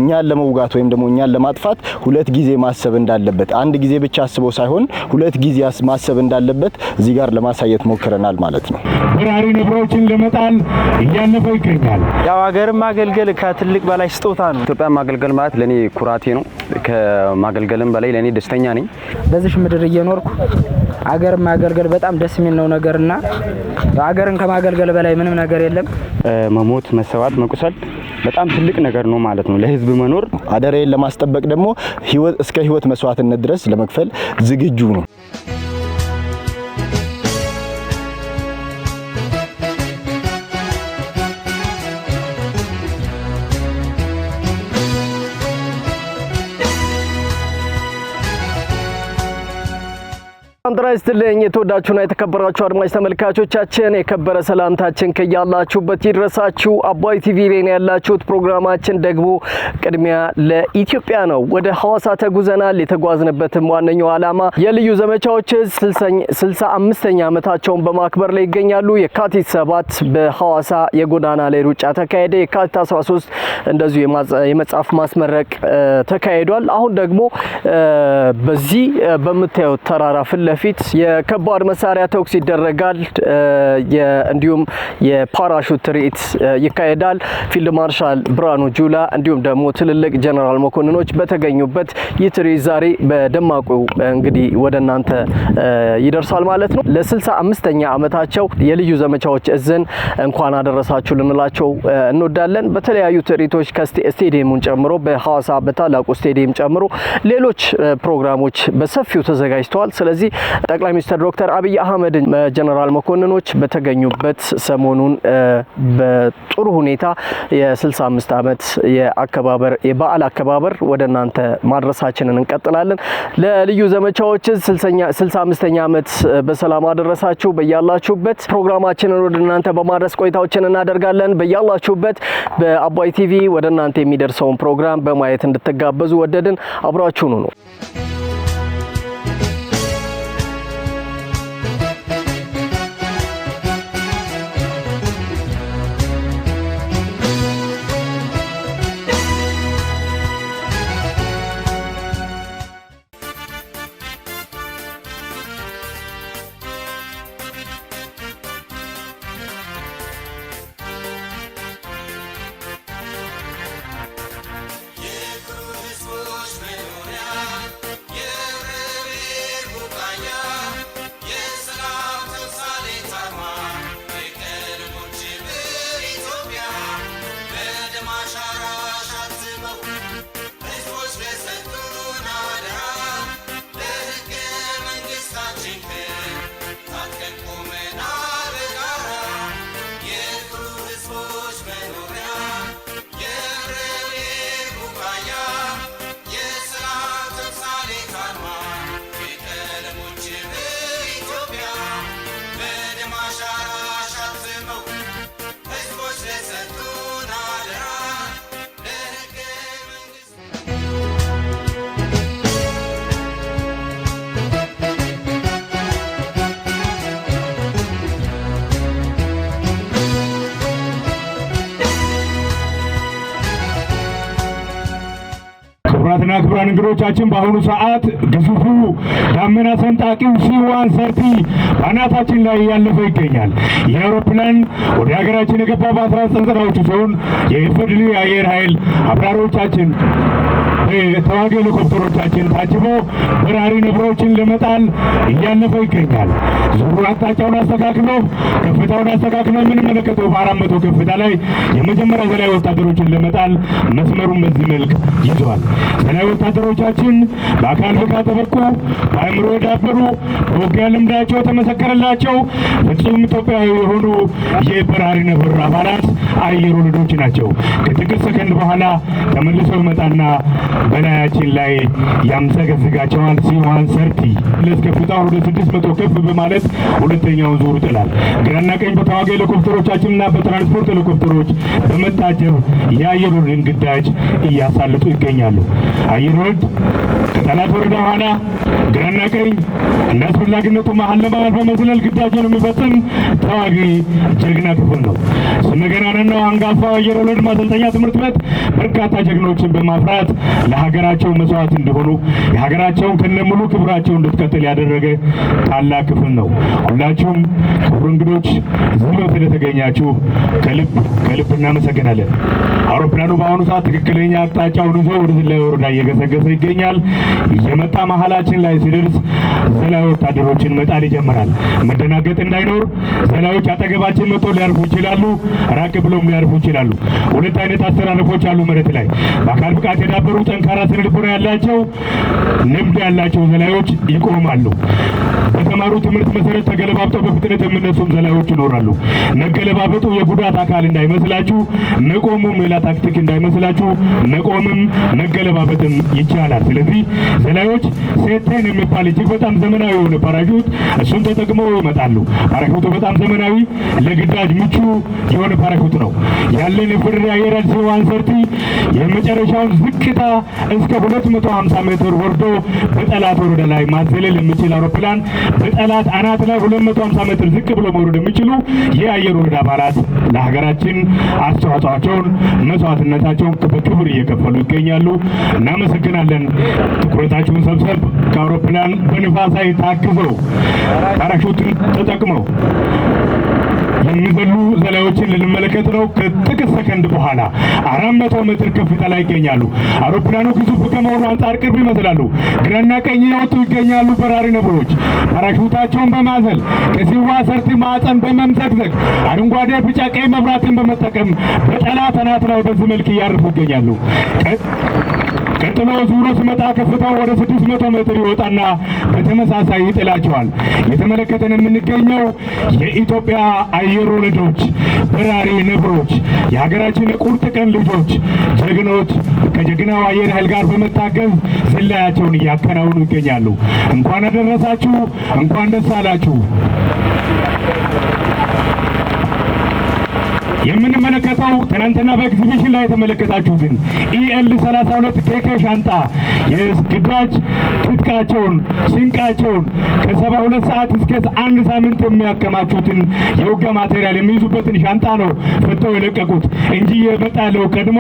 እኛን ለመውጋት ወይም ደግሞ እኛን ለማጥፋት ሁለት ጊዜ ማሰብ እንዳለበት አንድ ጊዜ ብቻ አስቦ ሳይሆን ሁለት ጊዜ ማሰብ እንዳለበት እዚህ ጋር ለማሳየት ሞክረናል ማለት ነው። በራሪ ነብሮችን ለመጣል እያለፈ ይገኛል። ያው ሀገርን ማገልገል ከትልቅ በላይ ስጦታ ነው። ኢትዮጵያ ማገልገል ማለት ለኔ ኩራቴ ነው። ከማገልገልም በላይ ለኔ ደስተኛ ነኝ። በዚህ ምድር እየኖርኩ ሀገርን ማገልገል በጣም ደስ የሚል ነው ነገርና ሀገርን ከማገልገል በላይ ምንም ነገር የለም። መሞት፣ መሰዋት፣ መቁሰል በጣም ትልቅ ነገር ነው ማለት ነው። ለህዝብ መኖር አደራዬን ለማስጠበቅ ደግሞ እስከ ህይወት መስዋዕትነት ድረስ ለመክፈል ዝግጁ ነው። አንድራይስትልኝ የተወዳችሁና የተከበራችሁ አድማጭ ተመልካቾቻችን የከበረ ሰላምታችን ከያላችሁበት ይድረሳችሁ። አባይ ቲቪ ላይ ያላችሁት ፕሮግራማችን ደግሞ ቅድሚያ ለኢትዮጵያ ነው። ወደ ሐዋሳ ተጉዘናል። የተጓዝንበትም ዋነኛው ዓላማ የልዩ ዘመቻዎች 65ኛ ዓመታቸውን በማክበር ላይ ይገኛሉ። የካቲት 7 በሐዋሳ የጎዳና ላይ ሩጫ ተካሄደ። የካቲት 13 እንደዚሁ የመጽሐፍ ማስመረቅ ተካሂዷል። አሁን ደግሞ በዚህ በመታየው ተራራ ፍለፊት የከባድ መሳሪያ ተኩስ ይደረጋል። እንዲሁም የፓራሹት ትርኢት ይካሄዳል። ፊልድ ማርሻል ብርሃኑ ጁላ እንዲሁም ደግሞ ትልልቅ ጀነራል መኮንኖች በተገኙበት ይህ ትርኢት ዛሬ በደማቁ እንግዲህ ወደናንተ ይደርሳል ማለት ነው። ለ65ኛ ዓመታቸው የልዩ ዘመቻዎች እዝን እንኳን አደረሳችሁ ልንላቸው እንወዳለን። በተለያዩ ትርኢቶች ከስቴዲየሙን ጨምሮ በሐዋሳ በታላቁ ስቴዲየም ጨምሮ ሌሎች ፕሮግራሞች በሰፊው ተዘጋጅተዋል። ስለዚህ ጠቅላይ ሚኒስትር ዶክተር አብይ አህመድ ጀነራል መኮንኖች በተገኙበት ሰሞኑን በጥሩ ሁኔታ የ65 ዓመት የበዓል አከባበር ወደናንተ ማድረሳችንን እንቀጥላለን። ለልዩ ዘመቻዎች 65ኛ ዓመት በሰላም አደረሳችሁ። በያላችሁበት ፕሮግራማችንን ወደናንተ በማድረስ ቆይታዎችን እናደርጋለን። በያላችሁበት በአባይ ቲቪ ወደናንተ የሚደርሰውን ፕሮግራም በማየት እንድትጋበዙ ወደድን። አብራችሁኑ ነው። ክቡራትና ክቡራን እንግዶቻችን በአሁኑ ሰዓት ግዙፉ ዳመና ሰንጣቂው C-130 ባናታችን ላይ ያለፈ ይገኛል። ይህ አውሮፕላን ወደ ሀገራችን የገባ በ1990ዎቹ ሲሆን የኢፌዴሪ አየር ኃይል አብራሪዎቻችን ተዋጊ ሄሊኮፕተሮቻችን ታጅቦ በራሪ ነብሮችን ለመጣል እያለፈ ይገኛል። ዙሩ አቅጣጫውን አስተካክሎ ከፍታውን አስተካክሎ የምንመለከተው በ400 ከፍታ ላይ የመጀመሪያ ዘላይ ወታደሮችን ለመጣል መስመሩን በዚህ መልክ ይዟል። ዘላይ ወታደሮቻችን በአካል ብቃት ተበቁ፣ በአእምሮ የዳበሩ፣ በውጊያ ልምዳቸው ተመሰከረላቸው ፍጹም ኢትዮጵያዊ የሆኑ የበራሪ ነብር አባላት አየር ወለዶች ናቸው። ከጥቂት ሰከንድ በኋላ ተመልሰው ይመጣና በላያችን ላይ ያምዘገዝጋቸዋል። C-130 ለስከፍታው ወደ 600 ከፍ በማለት ሁለተኛውን ዙር ይጥላል። ግራና ቀኝ በተዋጊ ሄሊኮፕተሮቻችንና በትራንስፖርት ሄሊኮፕተሮች በመታጀብ የአየር ወለድን ግዳጅ እያሳለጡ ይገኛሉ። አየር ወለድ ከጠላት ወረዳ ኋላ ግራና ቀኝ እንደ አስፈላጊነቱ መሀል ለመሀል በመዝለል ግዳጁን የሚፈጽም ተዋጊ ጀግና ክፍል ነው። ስመገናንና አንጋፋው አየር ወለድ ማሰልጠኛ ትምህርት ቤት በርካታ ጀግኖችን በማፍራት ለሀገራቸው መስዋዕት እንዲሆኑ የሀገራቸውን ከነሙሉ ክብራቸው እንድትቀጥል ያደረገ ታላቅ ክፍል ነው። ሁላችሁም ክቡር እንግዶች እዚህ ስለተገኛችሁ ከልብ እናመሰግናለን። አውሮፕላኑ በአሁኑ ሰዓት ትክክለኛ አቅጣጫውን ይዞ ወደ ዝላይ ወረዳ እየገሰገሰ ይገኛል። እየመጣ መሀላችን ላይ ሲደርስ ዘላይ ወታደሮችን መጣል ይጀምራል። መደናገጥ እንዳይኖር ዘላዮች አጠገባችን መጥቶ ሊያርፉ ይችላሉ፣ ራቅ ብሎም ሊያርፉ ይችላሉ። ሁለት አይነት አስተላለፎች አሉ መሬት ላይ። በአካል ብቃት የዳበሩ ጠንካራ ስነ-ልቦና ያላቸው ልምድ ያላቸው ዘላዮች ይቆማሉ። በተማሩ ትምህርት መሰረት ተገለባብጠው በፍጥነት የሚነሱም ዘላዮች ይኖራሉ። መገለባበጡ የጉዳት አካል እንዳይመስላችሁ፣ መቆሙም ሌላ ታክቲክ እንዳይመስላችሁ፣ መቆምም መገለባበጥም ይቻላል። ስለዚህ ዘላዮች ሴቴን የሚባል እጅግ በጣም ዘመናዊ የሆነ ፓራሹት እሱን ተጠቅመው ይመጣሉ። ፓራሹቱ በጣም ዘመናዊ ለግዳጅ ምቹ የሆነ ፓራሹት ነው። ያለን የፍርድ አየር ኃይል C-130 የመጨረሻውን ዝቅታ እስከ 250 ሜትር ወርዶ በጠላት ወረዳ ላይ ማዘለል የሚችል አውሮፕላን በጠላት አናት ላይ 250 ሜትር ዝቅ ብሎ መውረድ የሚችሉ የአየር ወረዳ አባላት ለሀገራችን አስተዋጽኦአቸውን መስዋዕትነታቸውን በክብር እየከፈሉ ይገኛሉ። እናመሰግናለን። ትኩረታችሁን ሰብሰብ ከአውሮፕላን በንፋስ ኃይል ታግዘው ፓራሹትን ተጠቅመው የሚዘሉ ዘላዮችን ልንመለከት ነው። ከጥቂት ሰከንድ በኋላ 400 ሜትር ከፍታ ላይ ይገኛሉ። አውሮፕላኑ ግዙፍ ከመሆኑ አንጻር ቅርብ ይመስላሉ። ግራና ቀኝ ያወጡ ይገኛሉ። በራሪ ነብሮች ፓራሹታቸውን በማዘል ከC-130 ማዕፀን በመምዘግዘግ አረንጓዴ፣ ቢጫ፣ ቀይ መብራትን በመጠቀም በጠላት አናት ላይ በዚህ መልክ እያረፉ ይገኛሉ። ቀጥሎ ዙሮ ሲመጣ ከፍታው ወደ 600 ሜትር ይወጣና በተመሳሳይ ይጥላቸዋል። የተመለከተን የምንገኘው የኢትዮጵያ አየር ወለዶች በራሪ ነብሮች የሀገራችን የቁርጥ ቀን ልጆች ጀግኖች ከጀግናው አየር ኃይል ጋር በመታገዝ ዝላያቸውን እያከናወኑ ይገኛሉ። እንኳን አደረሳችሁ፣ እንኳን ደስ አላችሁ። የምንመለከተው ትናንትና በኤግዚቢሽን ላይ የተመለከታችሁትን EL-32 ኬኬ ሻንጣ የግዳጅ ትጥቃቸውን ስንቃቸውን ከ72 ሰዓት እስከ 1 ሳምንት የሚያከማቹትን የውጊያ ማቴሪያል የሚይዙበትን ሻንጣ ነው ፈተው የለቀቁት እንጂ የመጣ ያለው ቀድሞ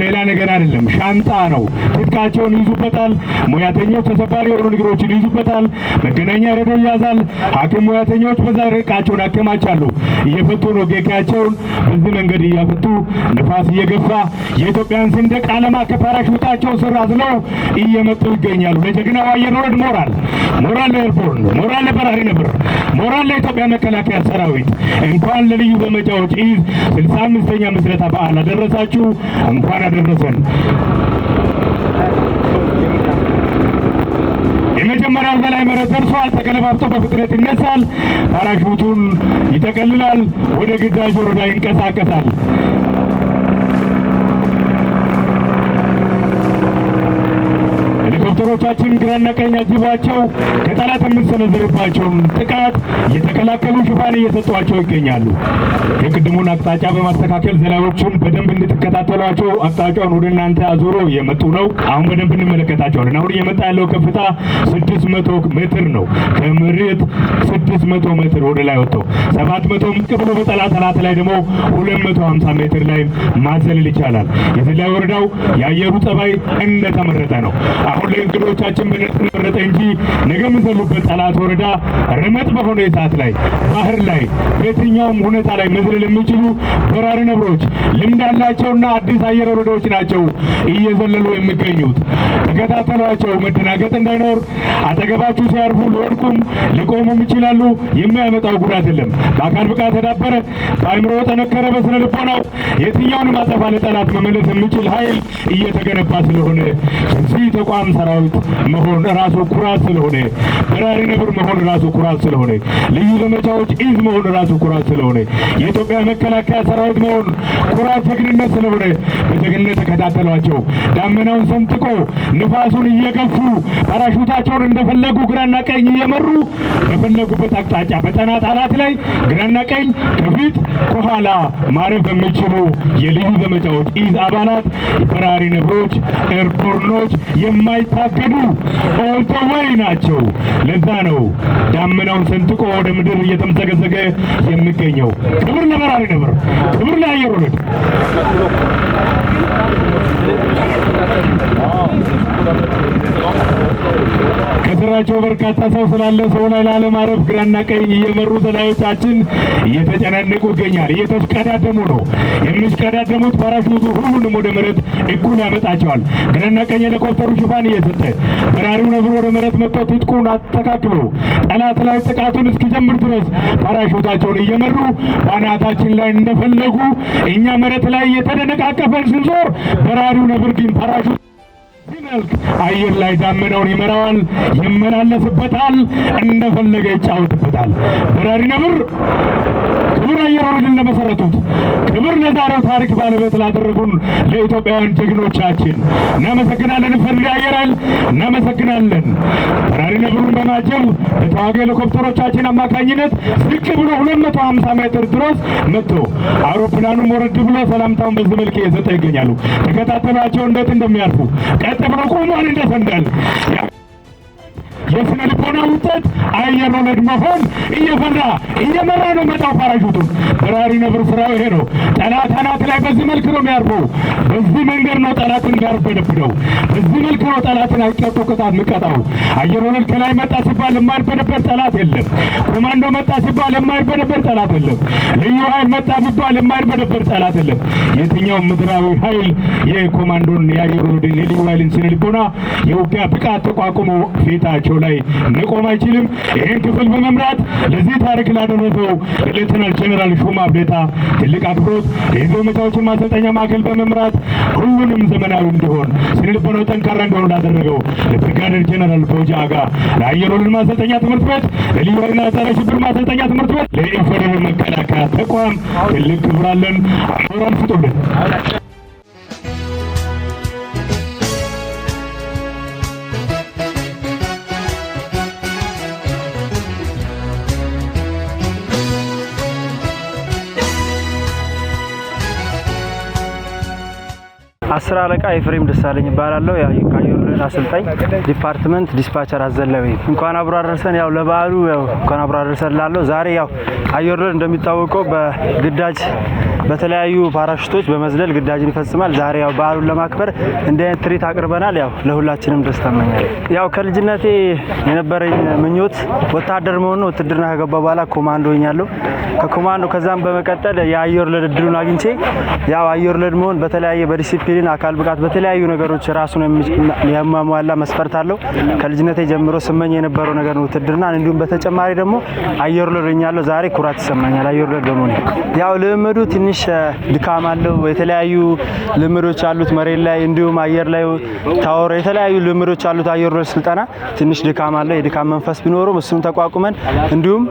ሌላ ነገር አይደለም። ሻንጣ ነው። ትጥቃቸውን ይዙበታል። ሙያተኞች ተሰባሪ የሆኑ ነገሮችን ይዙበታል። መገናኛ ሬዲዮ ይያዛል። ሐኪም ሙያተኞች በዛ ርቃቸውን ያከማቻሉ። እየፈቱ ነው ጌካቸውን በዚህ መንገድ እያፈቱ ንፋስ እየገፋ የኢትዮጵያን ሰንደቅ ዓላማ ከፓራሹታቸው ስር አዝለው እየመጡ ይገኛሉ። ለጀግናው አየር ወለድ ሞራል ለኤርፖርት፣ ሞራል ለበራሪ ነብር፣ ሞራል ለኢትዮጵያ መከላከያ ሰራዊት። እንኳን ለልዩ ዘመቻዎች ኢዝ 65ኛ ምስረታ በዓል አደረሳችሁ። እንኳን አደረሰን። የመጀመሪያው ዘላይ መሬት ደርሷል። ተገለባብጦ በፍጥነት ይነሳል። ፓራሹቱን ይጠቀልላል። ወደ ግዳጅ ወረዳ ይንቀሳቀሳል። ሄሊኮፕተሮቻችን ግራና ቀኝ አጅቧቸው ከጠላት የምንሰነዝርባቸውን ጥቃት እየተከላከሉ ሽፋን እየሰጧቸው ይገኛሉ። የቅድሙን አቅጣጫ በማስተካከል ዘላዮቹን በደንብ እንድትከታተሏቸው አቅጣጫውን ወደ እናንተ አዞሮ እየመጡ ነው። አሁን በደንብ እንመለከታቸዋለን። አሁን እየመጣ ያለው ከፍታ 600 ሜትር ነው። ከመሬት 600 ሜትር ወደ ላይ ወጥተው 700 ምቅ ብሎ በጠላት አናት ላይ ደግሞ 250 ሜትር ላይ ማዘለል ይቻላል። የዝላይ ወረዳው የአየሩ ጸባይ እንደተመረጠ ነው። አሁን ለእንግዶቻችን በነጥብ እንጂ ነገ የምንዘሉበት ጠላት ወረዳ ረመጥ በሆነ ሰዓት ላይ ባህር ላይ በየትኛውም ሁኔታ ላይ መዝለል የሚችሉ በራሪ ነብሮች ልምድ ያላቸውና አዲስ አየር ወለዶች ናቸው እየዘለሉ የሚገኙት። ተከታተሏቸው። መደናገጥ እንዳይኖር አጠገባችሁ ሲያርፉ ሊወድቁም ሊቆሙም ይችላሉ። የሚያመጣው ጉዳት የለም። በአካል ብቃት ተዳበረ፣ በአእምሮ ጠነከረ፣ በስነ ልቦናው የትኛውንም አጠፋ ለጠላት መመለስ የሚችል ኃይል እየተገነባ ስለሆነ እዚህ ተቋም ሰራዊት መሆን መሆን ራሱ ኩራት ስለሆነ፣ በራሪ ነብር መሆን ራሱ ኩራት ስለሆነ፣ ልዩ ዘመቻዎች ኢዝ መሆን ራሱ ኩራት ስለሆነ፣ የኢትዮጵያ መከላከያ ሰራዊት መሆን ኩራት ጀግንነት ስለሆነ በጀግንነት ተከታተሏቸው። ዳመናውን ሰንጥቆ ንፋሱን እየገፉ ፓራሹታቸውን እንደፈለጉ ግራና ቀኝ እየመሩ በፈለጉበት አቅጣጫ በጠላት አናት ላይ ግራና ቀኝ ከፊት ከኋላ ማረፍ የሚችሉ የልዩ ዘመቻዎች ኢዝ አባላት በራሪ ነብሮች ኤርፖርኖች የማይታገዱ ኦልተወይ ናቸው። ለዛ ነው ዳመናውን ሰንጥቆ ወደ ምድር እየተምዘገዘገ የሚገኘው። ክብር ለበራሪ ነብር፣ ክብር ለአየር ወለድ። ከስራቸው በርካታ ሰው ስላለ ሰው ላይ ላለማረፍ ግራና ቀኝ እየመሩ ሰላዮቻችን እየተጨናነቁ ይገኛል። እየተሽቀዳደሙ ነው። የሚሽቀዳደሙት ፓራሹቱ ሁሉንም ወደ መሬት እኩል ያመጣቸዋል። ግራና ቀኝ ሄሊኮፕተሩ ሽፋን እየሰጠ በራሪው ነብር ወደ መሬት መጥቶ ትጥቁን አስተካክሎ ጠላት ላይ ጥቃቱን እስኪጀምር ድረስ ፓራሹታቸውን እየመሩ ባናታችን ላይ እንደፈለጉ እኛ መሬት ላይ እየተደነቃቀፈን ስንዞር በራሪው ነብር ግን ፓራሹት ሲመልክ አየር ላይ ዳመናውን ይመራዋል፣ ይመላለስበታል፣ እንደፈለገ ይጫወትበታል። በራሪ ነብር ክብር አየር ወለድን ለመሰረቱት፣ ክብር ለዛሬው ታሪክ ባለቤት ላደረጉን ለኢትዮጵያውያን ጀግኖቻችን እናመሰግናለን። ፈርድ አየር ኃይል እናመሰግናለን። በራሪ ነብሩን በማጀብ በተዋጊ ሄሊኮፕተሮቻችን አማካኝነት ዝቅ ብሎ 250 ሜትር ድረስ መጥቶ አውሮፕላኑም ወረድ ብሎ ሰላምታውን በዚህ መልክ እየሰጠ ይገኛሉ። ተከታተሏቸው እንዴት እንደሚያርፉ ቀጥ ብሎ ቆሟል እንደ ሰንደል። የስነ ልቦና ውጤት አየር ወለድ መሆን እየፈራ እየመራ ነው መጣው ፓራሹቱን። በራሪ ነብር ስራው ይሄ ነው። ጠላት አናት ላይ በዚህ መልክ ነው የሚያርፈው። በዚህ መንገድ ነው ጠላትን የሚያርበደብደው። በዚህ መልክ ነው ጠላትን አይቀጡ ቅጣት የሚቀጣው። አየር ወለድ ከላይ መጣ ሲባል የማይበደበር ጠላት የለም። ኮማንዶ መጣ ሲባል የማይበደበር ጠላት የለም። ልዩ ኃይል መጣ ሲባል የማይበደበር ጠላት የለም። የትኛውም ምድራዊ ኃይል የኮማንዶን የአየር ወለድን የልዩ ኃይልን ስነ ልቦና የውጊያ ብቃት ተቋቁሞ ፊታቸው ላይ መቆም አይችልም። ይህን ክፍል በመምራት ለዚህ ታሪክ ላደረሰው ሌተናል ጀነራል ሹማ አብዴታ ትልቅ አክብሮት፣ የዘመቻዎችን ማሰልጠኛ ማዕከል በመምራት ሁሉንም ዘመናዊ እንዲሆን ስነ ልቦናው ጠንካራ እንዲሆን ላደረገው ለብርጋዴር ጀነራል ፈውጂ አጋ፣ ለአየር ወለድ ማሰልጠኛ ትምህርት ቤት፣ ለልዩ ኃይልና ጸረ ሽብር ማሰልጠኛ ትምህርት ቤት፣ ለኢፌዴሪ መከላከያ ተቋም ትልቅ ክብር አለን። አሞራል ፍጡልን። አስር አለቃ ኤፍሬም ደሳለኝ ይባላለሁ። ያው የአየር ወለድ አሰልጣኝ ዲፓርትመንት ዲስፓቸር አዘለበ። እንኳን አብሮ አደረሰን። ያው ለበዓሉ እንኳን አብሮ አደረሰን ላለው ዛሬ ያው አየር ወለድ እንደሚታወቀው በግዳጅ በተለያዩ ፓራሹቶች በመዝለል ግዳጅን ይፈጽማል። ዛሬ ያው በዓሉን ለማክበር እንዲህ አይነት ትርኢት አቅርበናል። ያው ለሁላችንም ደስታ እመኛለሁ። ያው ከልጅነቴ የነበረኝ ምኞት ወታደር መሆን ነው። ውትድርና ከገባ በኋላ ኮማንዶ ሆኛለሁ። ከኮማንዶ ከዛም በመቀጠል የአየር ወለድ እድሉን አግኝቼ ያው አየር ወለድ መሆን በተለያየ በዲሲፕሊን አካል ብቃት በተለያዩ ነገሮች ራሱን የሚያሟላ መስፈርት አለው። ከልጅነቴ ጀምሮ ስመኝ የነበረው ነገር ነው ውትድርና። እንዲሁም በተጨማሪ ደግሞ አየር ወለድ ሆኛለሁ። ዛሬ ኩራት ይሰማኛል አየር ወለድ በመሆኔ። ያው ልምምዱ ትንሽ ድካም አለው። የተለያዩ ልምምዶች አሉት መሬት ላይ እንዲሁም አየር ላይ ታወር የተለያዩ ልምምዶች አሉት። አየር ወለድ ስልጠና ትንሽ ድካም አለው። የድካም መንፈስ ቢኖርም እሱን ተቋቁመን እንዲሁም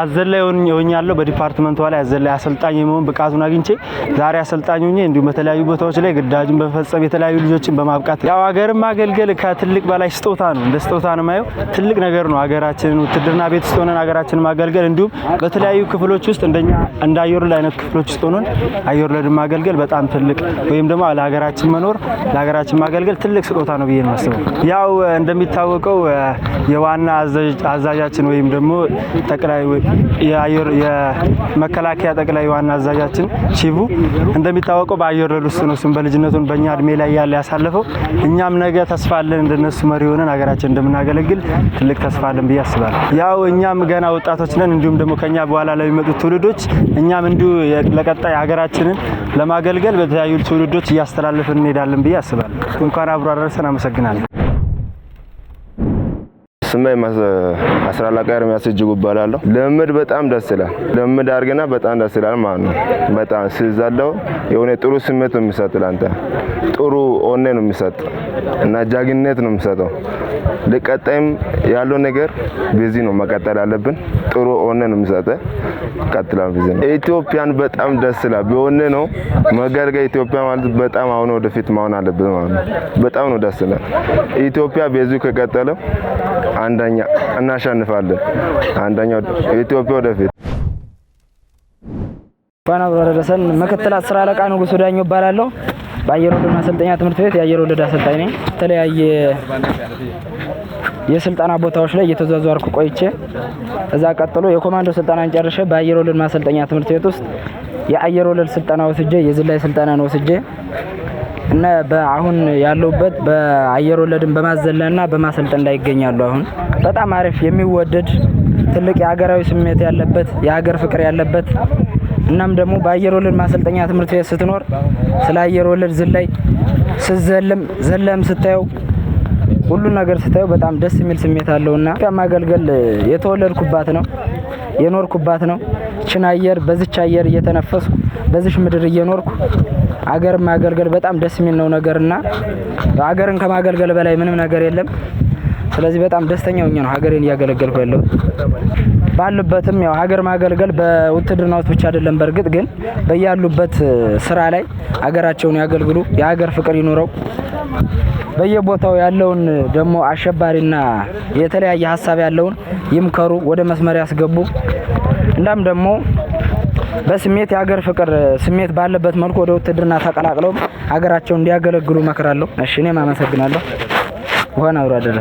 አዘላይ ሆኛለሁ። በዲፓርትመንቱ ላይ አዘላይ አሰልጣኝ የመሆን ብቃቱን አግኝቼ ዛሬ አሰልጣኝ ሆኜ እንዲሁም በተለያዩ ቦታዎች ላይ ግዳጅን በመፈጸም የተለያዩ ልጆችን በማብቃት ያው ሀገርን ማገልገል ከትልቅ በላይ ስጦታ ነው። እንደ ስጦታ ነው ማየው። ትልቅ ነገር ነው። ሀገራችንን ውትድርና ቤት ውስጥ ሆነን ሀገራችንን ማገልገል እንዲሁም በተለያዩ ክፍሎች ውስጥ እንደኛ እንደ አየር ወለድ አይነት ክፍሎች ውስጥ ሆነን አየር ወለድን ማገልገል በጣም ትልቅ ወይም ደግሞ ለሀገራችን መኖር ለሀገራችን ማገልገል ትልቅ ስጦታ ነው ብዬ ነው የማስበው። ያው እንደሚታወቀው የዋና አዛዣችን ወይም ደግሞ ጠቅላይ የመከላከያ ጠቅላይ ዋና አዛዣችን ቺፉ እንደሚታወቀው በአየር ወለድ ውስጥ ነው። እሱም በልጅነቱን በእኛ እድሜ ላይ ያለ ያሳለፈው። እኛም ነገ ተስፋ አለን እንደነሱ መሪ ሆነን ሀገራችን እንደምናገለግል ትልቅ ተስፋ አለን ብዬ አስባለሁ። ያው እኛም ገና ወጣቶች ነን። እንዲሁም ደግሞ ከኛ በኋላ ለሚመጡት ትውልዶች እኛም እንዲሁ ለቀጣይ ሀገራችንን ለማገልገል በተለያዩ ትውልዶች እያስተላለፍን እንሄዳለን ብዬ አስባለሁ። እንኳን አብሮ አደረሰን። አመሰግናለሁ። ስሜ አስር አለቃ ኤርሚያስ እጅጉ እባላለሁ። ልምምድ በጣም ደስ ይላል። ልምምድ አድርገና በጣም ደስ ይላል ማለት ነው። በጣም ሲዛለው የሆነ ጥሩ ስሜት ነው የሚሰጥ፣ ላንተ ጥሩ ኦኔ ነው የሚሰጥ እና ጃግነት ነው የሚሰጠው ለቀጣይም ያለው ነገር በዚህ ነው መቀጠል አለብን። ጥሩ ሆነ ነው የሚሰጠው ቀጥላል በዚህ ነው። ኢትዮጵያን በጣም ደስ ይላል ቢሆን ነው መገልገል ኢትዮጵያ ማለት በጣም አሁን ወደፊት ማሆን አለበት ማለት ነው። በጣም ነው ደስ ይላል። ኢትዮጵያ በዚህ ከቀጠለ አንደኛ እናሸንፋለን። አንደኛው ኢትዮጵያ ወደፊት ባና ብራደሰን ምክትል 10 አለቃ ንጉሱ ዳኘው እባላለሁ። በአየር ወለድ ማሰልጠኛ ትምህርት ቤት የአየር ወለድ አሰልጣኝ ነኝ። የተለያየ የስልጠና ቦታዎች ላይ እየተዟዟርኩ ቆይቼ እዛ ቀጥሎ የኮማንዶ ስልጠናን ጨርሼ በአየር ወለድ ማሰልጠኛ ትምህርት ቤት ውስጥ የአየር ወለድ ስልጠና ወስጄ የዝላይ ስልጠና ነው ወስጄ እና በአሁን ያለውበት በአየር ወለድን በማዘለልና በማሰልጠን ላይ ይገኛሉ። አሁን በጣም አሪፍ የሚወደድ ትልቅ የሀገራዊ ስሜት ያለበት የሀገር ፍቅር ያለበት እናም ደግሞ በአየር ወለድ ማሰልጠኛ ትምህርት ቤት ስትኖር ስለ አየር ወለድ ዝላይ ዘለም ስታየው ሁሉ ነገር ስታየው በጣም ደስ የሚል ስሜት አለውና ከማገልገል የተወለድኩባት ነው የኖርኩባት ነው። ችን አየር በዚች አየር እየተነፈስኩ በዚች ምድር እየኖርኩ አገር ማገልገል በጣም ደስ የሚል ነው ነገርና አገርን ከማገልገል በላይ ምንም ነገር የለም። ስለዚህ በጣም ደስተኛ ሆኜ ነው ሀገሬን እያገለገልኩ ያለው። ባሉበትም ያው ሀገር ማገልገል በውትድርና ውስጥ ብቻ አይደለም። በርግጥ ግን በያሉበት ስራ ላይ ሀገራቸውን ያገልግሉ፣ የሀገር ፍቅር ይኖረው። በየቦታው ያለውን ደግሞ አሸባሪና የተለያየ ሀሳብ ያለውን ይምከሩ፣ ወደ መስመር ያስገቡ። እንዳም ደግሞ በስሜት የሀገር ፍቅር ስሜት ባለበት መልኩ ወደ ውትድርና ተቀላቅለው ሀገራቸውን እንዲያገለግሉ መክራለሁ። እሺ እኔም አመሰግናለሁ። ወና አብሮ አይደለ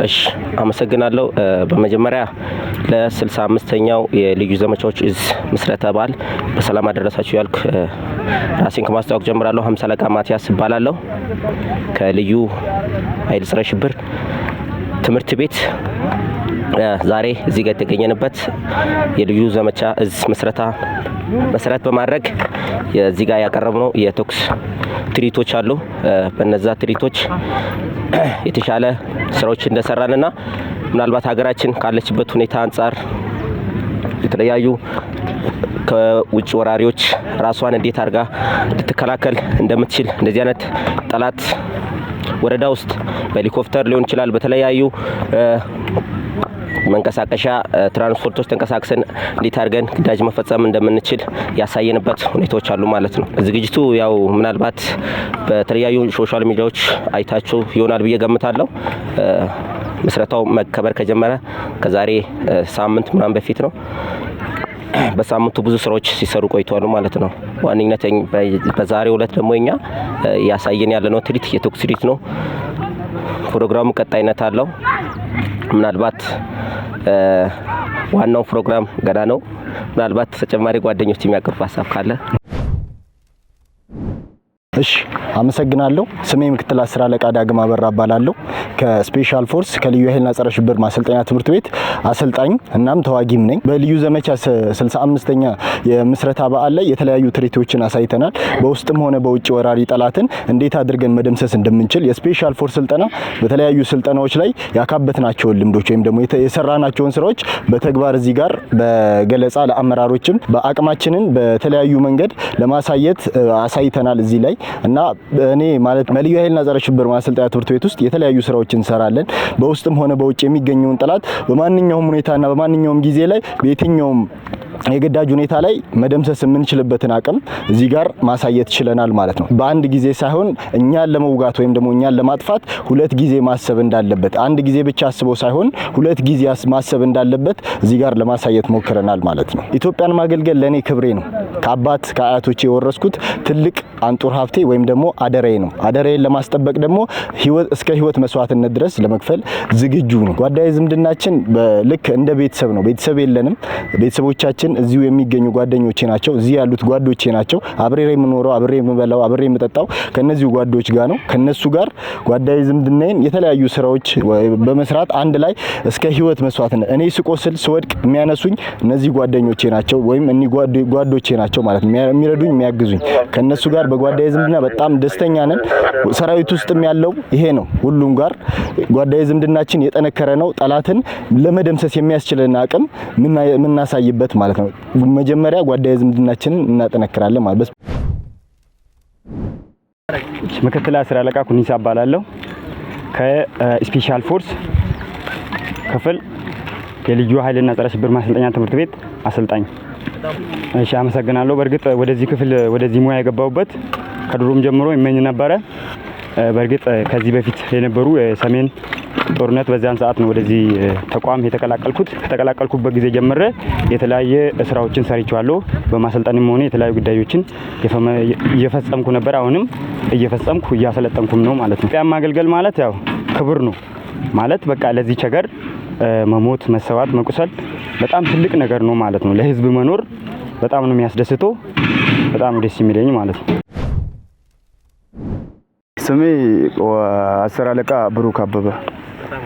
እሺ አመሰግናለሁ። በመጀመሪያ ለ65ኛው የልዩ ዘመቻዎች እዝ ምስረታ በዓል በሰላም አደረሳችሁ ያልኩ ራሴን ከማስተዋወቅ ጀምራለሁ። 50 አለቃ ማቲያስ እባላለሁ ከልዩ ኃይል ፀረ ሽብር ትምህርት ቤት። ዛሬ እዚህ ጋር የተገኘንበት የልዩ ዘመቻ እዝ ምስረታ መሰረት በማድረግ እዚህ ጋር ያቀረብነው የቶክስ ትርኢቶች አሉ። በነዛ ትርኢቶች የተሻለ ስራዎች እንደሰራንና ምናልባት ሀገራችን ካለችበት ሁኔታ አንፃር የተለያዩ ከውጭ ወራሪዎች ራሷን እንዴት አድርጋ ልትከላከል እንደምትችል እንደዚህ አይነት ጠላት ወረዳ ውስጥ በሄሊኮፕተር ሊሆን ይችላል በተለያዩ መንቀሳቀሻ ትራንስፖርቶች ተንቀሳቅሰን እንዴት አድርገን ግዳጅ መፈጸም እንደምንችል ያሳየንበት ሁኔታዎች አሉ ማለት ነው። ዝግጅቱ ያው ምናልባት በተለያዩ ሶሻል ሚዲያዎች አይታችሁ ይሆናል ብዬ ገምታለሁ። ምስረታው መከበር ከጀመረ ከዛሬ ሳምንት ምናምን በፊት ነው። በሳምንቱ ብዙ ስራዎች ሲሰሩ ቆይተዋል ማለት ነው። ዋንኛነት በዛሬው ዕለት ደግሞ እኛ ያሳየን ያለነው ትርኢት የቶክስ ትርኢት ነው። ፕሮግራሙ ቀጣይነት አለው። ምናልባት ዋናው ፕሮግራም ገና ነው። ምናልባት ተጨማሪ ጓደኞች የሚያቀርቡ ሀሳብ ካለ እሺ አመሰግናለሁ። ስሜ ምክትል 10 አለቃ ዳግም አበራ እባላለሁ። ከስፔሻል ፎርስ ከልዩ ኃይልና ፀረ ሽብር ማሰልጠኛ ትምህርት ቤት አሰልጣኝ እናም ተዋጊም ነኝ። በልዩ ዘመቻ 65ኛ የምስረታ በዓል ላይ የተለያዩ ትርኢቶችን አሳይተናል። በውስጥም ሆነ በውጭ ወራሪ ጠላትን እንዴት አድርገን መደምሰስ እንደምንችል የስፔሻል ፎርስ ስልጠና በተለያዩ ስልጠናዎች ላይ ያካበትናቸውን ልምዶች ወይም ደግሞ የሰራናቸውን ስራዎች በተግባር እዚህ ጋር በገለጻ ለአመራሮችም በአቅማችንን በተለያዩ መንገድ ለማሳየት አሳይተናል እዚህ ላይ እና እኔ ማለት በልዩ ኃይልና ፀረ ሽብር ማሰልጠኛ ትምህርት ቤት ውስጥ የተለያዩ ስራዎችን እንሰራለን። በውስጥም ሆነ በውጭ የሚገኘውን ጠላት በማንኛውም ሁኔታና በማንኛውም ጊዜ ላይ በየትኛውም የግዳጅ ሁኔታ ላይ መደምሰስ የምንችልበትን አቅም እዚህ ጋር ማሳየት ችለናል ማለት ነው። በአንድ ጊዜ ሳይሆን እኛን ለመውጋት ወይም ደግሞ እኛን ለማጥፋት ሁለት ጊዜ ማሰብ እንዳለበት፣ አንድ ጊዜ ብቻ አስቦ ሳይሆን ሁለት ጊዜ ማሰብ እንዳለበት እዚህ ጋር ለማሳየት ሞክረናል ማለት ነው። ኢትዮጵያን ማገልገል ለኔ ክብሬ ነው። ከአባት ከአያቶቼ የወረስኩት ትልቅ አንጡር ሀብቴ ወይም ደግሞ አደራዬ ነው። አደራዬን ለማስጠበቅ ደግሞ እስከ ህይወት መስዋዕትነት ድረስ ለመክፈል ዝግጁ ነው። ጓዳዬ ዝምድናችን ልክ እንደ ቤተሰብ ነው። ቤተሰብ የለንም። ቤተሰቦቻችን እዚሁ የሚገኙ ጓደኞቼ ናቸው። እዚህ ያሉት ጓዶቼ ናቸው። አብሬ የምኖረው አብሬ የምበላው አብሬ የምጠጣው ከነዚሁ ጓዶች ጋር ነው። ከነሱ ጋር ጓዳዬ ዝምድናዬን የተለያዩ ስራዎች በመስራት አንድ ላይ እስከ ህይወት መስዋዕትነት እኔ ስቆስል ስወድቅ የሚያነሱኝ እነዚህ ጓደኞቼ ናቸው ወይም እኒ ጓዶቼ ናቸው ማለት ነው። የሚረዱኝ የሚያግዙኝ ከነሱ ጋር በጓዳዬ ዝምድና በጣም ደስተኛ ነን። ሰራዊት ውስጥም ያለው ይሄ ነው። ሁሉም ጋር ጓዳዬ ዝምድናችን የጠነከረ ነው። ጠላትን ለመደምሰስ የሚያስችለን አቅም ምናሳይበት ማለት ነው። መጀመሪያ ጓዳዬ ዝምድናችንን እናጠነክራለን ማለት ነው። ምክትል 10 አለቃ ኩኒሳ እባላለሁ ከስፔሻል ፎርስ ክፍል የልዩ ኃይልና ፀረ ሽብር ማሰልጠኛ ትምህርት ቤት አሰልጣኝ። እሺ አመሰግናለሁ። በእርግጥ ወደዚህ ሙያ የገባሁበት ከድሮም ጀምሮ ይመኝ ነበረ። በእርግጥ ከዚህ በፊት የነበሩ የሰሜን ጦርነት በዛን ሰዓት ነው ወደዚህ ተቋም የተቀላቀልኩት። ከተቀላቀልኩበት ጊዜ ጀምሬ የተለያየ ስራዎችን ሰርቻለሁ። በማሰልጠንም ሆነ የተለያዩ ጉዳዮችን እየፈጸምኩ ነበር። አሁንም እየፈጸምኩ እያሰለጠንኩም ነው ማለት ነው። ኢትዮጵያን ማገልገል ማለት ያው ክብር ነው ማለት በቃ ለዚህ ሀገር መሞት፣ መሰዋት፣ መቁሰል በጣም ትልቅ ነገር ነው ማለት ነው። ለህዝብ መኖር በጣም ነው የሚያስደስተው። በጣም ደስ የሚለኝ ማለት ነው። ስሜ 10 አለቃ ብሩክ አበበ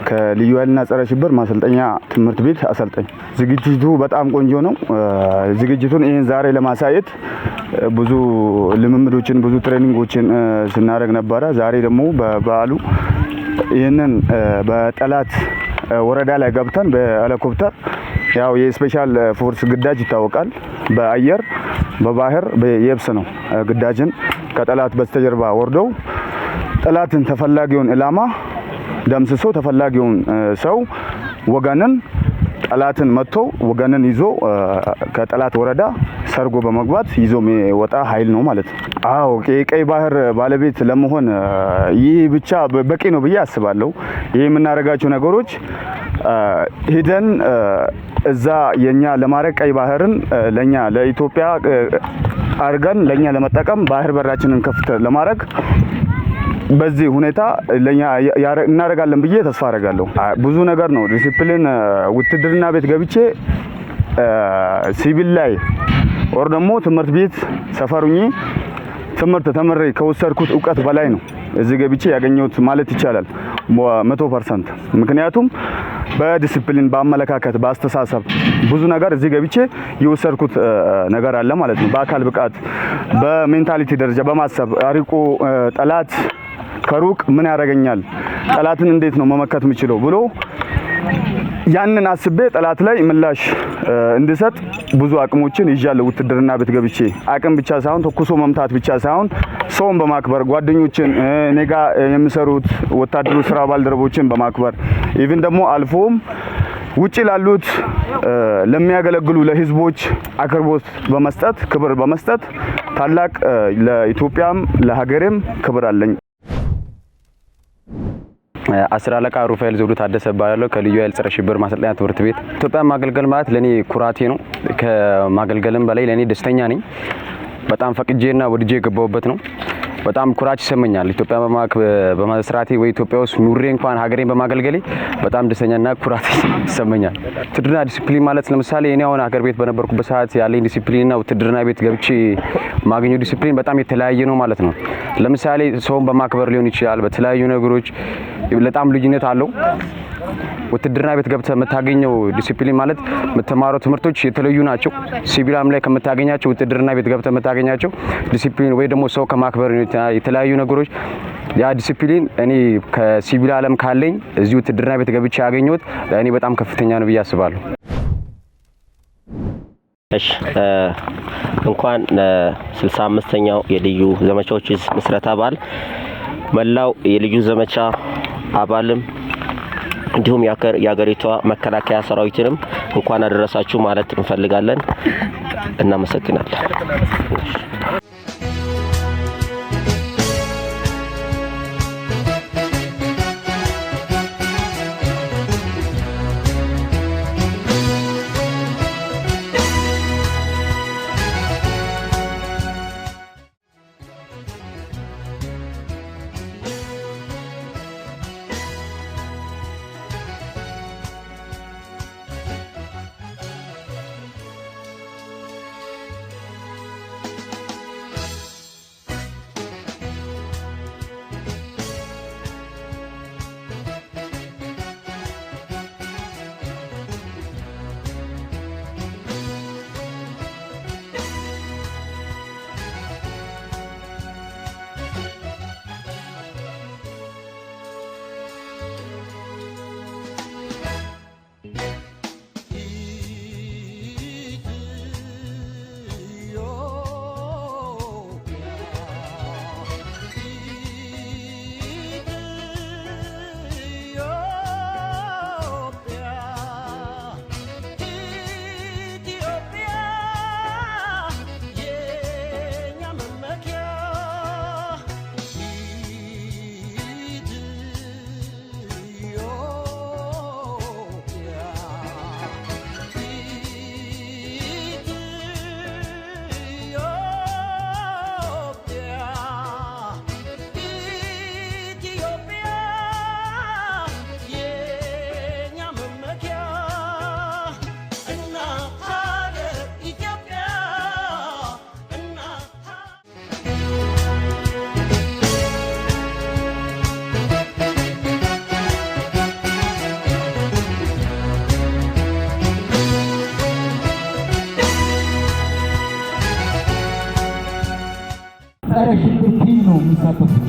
ከልዩ ኃይልና ፀረ ሽብር ማሰልጠኛ ትምህርት ቤት አሰልጣኝ። ዝግጅቱ በጣም ቆንጆ ነው። ዝግጅቱን ይሄን ዛሬ ለማሳየት ብዙ ልምምዶችን ብዙ ትሬኒንጎችን ስናደርግ ነበረ። ዛሬ ደግሞ በበዓሉ ይሄንን በጠላት ወረዳ ላይ ገብተን በሄሊኮፕተር ያው የስፔሻል ፎርስ ግዳጅ ይታወቃል። በአየር በባህር በየብስ ነው ግዳጅን ከጠላት በስተጀርባ ወርደው ጠላትን ተፈላጊውን ኢላማ ደምስሶ ተፈላጊውን ሰው ወገንን ጠላትን መጥቶ ወገንን ይዞ ከጠላት ወረዳ ሰርጎ በመግባት ይዞ የሚወጣ ኃይል ነው ማለት ነው። አዎ የቀይ ባህር ባለቤት ለመሆን ይህ ብቻ በቂ ነው ብዬ አስባለሁ። ይህ የምናደርጋቸው ነገሮች ሂደን እዛ የኛ ለማድረግ ቀይ ባህርን ለኛ ለኢትዮጵያ አርገን ለኛ ለመጠቀም ባህር በራችንን ከፍተ ለማድረግ በዚህ ሁኔታ ለኛ እናደርጋለን ብዬ ተስፋ አደርጋለሁ። ብዙ ነገር ነው ዲሲፕሊን ውትድርና ቤት ገብቼ ሲቪል ላይ ወር ደግሞ ትምህርት ቤት ሰፈሩኝ ትምህርት ተመረይ ከወሰድኩት ዕውቀት በላይ ነው እዚህ ገብቼ ያገኘሁት ማለት ይቻላል 100%። ምክንያቱም በዲሲፕሊን በአመለካከት በአስተሳሰብ ብዙ ነገር እዚህ ገብቼ የወሰድኩት ነገር አለ ማለት ነው። በአካል ብቃት በሜንታሊቲ ደረጃ በማሰብ አሪቆ ጠላት ከሩቅ ምን ያደርገኛል ጠላትን እንዴት ነው መመከት የምችለው ብሎ ያንን አስቤ ጠላት ላይ ምላሽ እንድሰጥ ብዙ አቅሞችን ይዣለሁ። ውትድርና ቤት ገብቼ አቅም ብቻ ሳይሆን ተኩሶ መምታት ብቻ ሳይሆን ሰውን በማክበር ጓደኞችን እኔጋ የሚሰሩት ወታደሩ ስራ ባልደረቦችን በማክበር ኢቭን ደግሞ አልፎም ውጪ ላሉት ለሚያገለግሉ ለህዝቦች አክብሮት በመስጠት ክብር በመስጠት ታላቅ ለኢትዮጵያም ለሀገሬም ክብር አለኝ። አስር አለቃ ሩፋኤል ዘውዱ ታደሰ ባላለው ከልዩ ኃይል ጸረ ሽብር ማሰልጠኛ ትምህርት ቤት ኢትዮጵያ ማገልገል ማለት ለኔ ኩራቴ ነው። ከማገልገልም በላይ ለኔ ደስተኛ ነኝ። በጣም ፈቅጄና ወድጄ የገባሁበት ነው። በጣም ኩራት ይሰማኛል። ኢትዮጵያ በመስራቴ ወይ ኢትዮጵያ ውስጥ ኑሬ እንኳን ሀገሬን በማገልገሌ በጣም ደስተኛና ኩራት ይሰማኛል። ውትድርና ዲሲፕሊን ማለት ለምሳሌ እኔ አሁን ሀገር ቤት በነበርኩበት ሰዓት ያለኝ ዲሲፕሊንና ውትድርና ቤት ገብቼ ማግኘው ዲሲፕሊን በጣም የተለያየ ነው ማለት ነው። ለምሳሌ ሰውን በማክበር ሊሆን ይችላል። በተለያዩ ነገሮች በጣም ልዩነት አለው። ውትድርና ቤት ገብተህ የምታገኘው ዲሲፕሊን ማለት የምትማረው ትምህርቶች የተለዩ ናቸው። ሲቪልም ላይ ከምታገኛቸው ውትድርና ቤት ገብተህ የምታገኛቸው ዲሲፕሊን ወይ ደግሞ ሰው ከማክበር የተለያዩ ነገሮች ያ ዲሲፕሊን እኔ ከሲቪል ዓለም ካለኝ እዚህ ውትድርና ቤት ገብቼ ያገኘሁት ለእኔ በጣም ከፍተኛ ነው ብዬ አስባለሁ። እሺ እንኳን 65ኛው የልዩ ዘመቻዎች ምስረታ በዓል መላው የልዩ ዘመቻ አባልም እንዲሁም የሀገሪቷ መከላከያ ሰራዊትንም እንኳን አደረሳችሁ ማለት እንፈልጋለን። እናመሰግናለን። ጸረ ሽብር ቲም ነው የሚሳተፉት።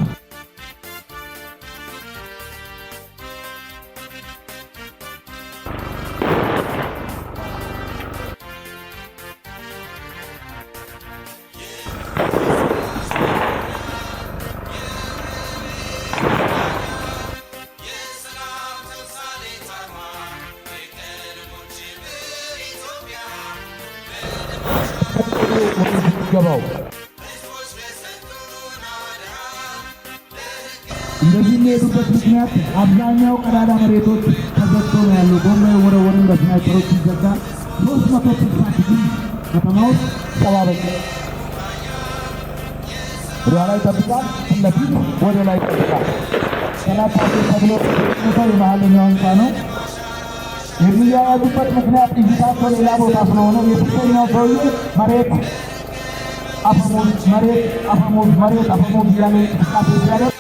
ገባው እንደዚህ የሚሄዱበት ምክንያት አብዛኛው ቀዳዳ መሬቶች ተዘግቶ ነው ያሉ። ጎማ የወረወርን በስናይፐሮች ሲዘጋ 360 ከተማ ውስጥ ተባበቀ። ወደ ኋላ ይጠብቃል፣ ፊት ለፊት ወደ ላይ ይጠብቃል። ተናጣቂ ተብሎ ነው የመሀለኛው ህንፃ ነው። የሚያያዙበት ምክንያት እይታቸው ሌላ ቦታ ስለሆነ የፊተኛው ሰውዬ መሬት አፈሙዝ እያለ እንቅስቃሴ ሲያደርግ